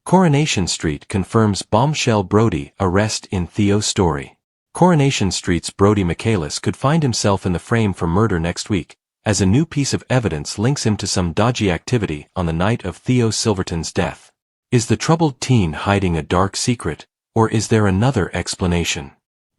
Coronation Street confirms bombshell Brody arrest in Theo story. Coronation Street's Brody Michaelis could find himself in the frame for murder next week, as a new piece of evidence links him to some dodgy activity on the night of Theo Silverton's death. Is the troubled teen hiding a dark secret, or is there another explanation?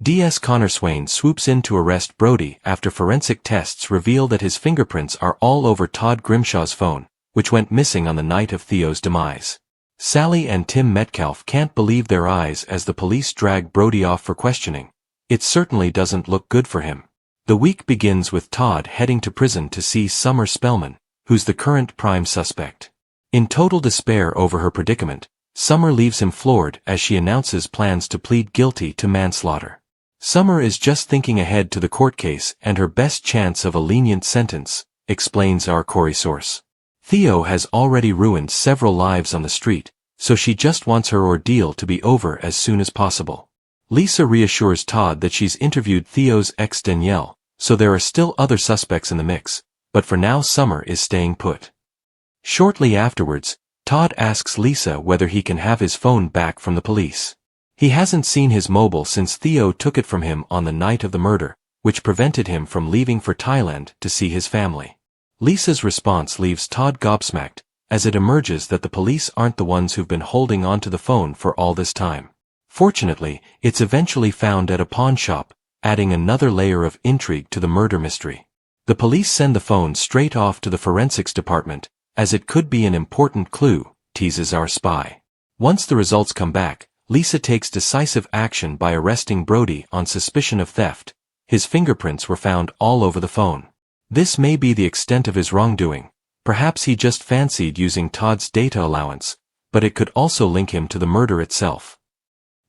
DS Connor Swain swoops in to arrest Brody after forensic tests reveal that his fingerprints are all over Todd Grimshaw's phone, which went missing on the night of Theo's demise. Sally and Tim Metcalf can't believe their eyes as the police drag Brody off for questioning. It certainly doesn't look good for him. The week begins with Todd heading to prison to see Summer Spellman, who's the current prime suspect. In total despair over her predicament, Summer leaves him floored as she announces plans to plead guilty to manslaughter. Summer is just thinking ahead to the court case and her best chance of a lenient sentence, explains our Corey source. Theo has already ruined several lives on the street, so she just wants her ordeal to be over as soon as possible. Lisa reassures Todd that she's interviewed Theo's ex Danielle, so there are still other suspects in the mix, but for now Summer is staying put. Shortly afterwards, Todd asks Lisa whether he can have his phone back from the police. He hasn't seen his mobile since Theo took it from him on the night of the murder, which prevented him from leaving for Thailand to see his family. Lisa's response leaves Todd gobsmacked, as it emerges that the police aren't the ones who've been holding on to the phone for all this time. Fortunately, it's eventually found at a pawn shop, adding another layer of intrigue to the murder mystery. The police send the phone straight off to the forensics department, as it could be an important clue, teases our spy. Once the results come back, Lisa takes decisive action by arresting Brody on suspicion of theft. His fingerprints were found all over the phone. This may be the extent of his wrongdoing. Perhaps he just fancied using Todd's data allowance, but it could also link him to the murder itself.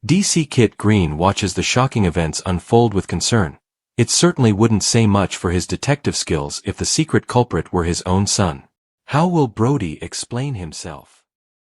DC Kit Green watches the shocking events unfold with concern. It certainly wouldn't say much for his detective skills if the secret culprit were his own son. How will Brody explain himself?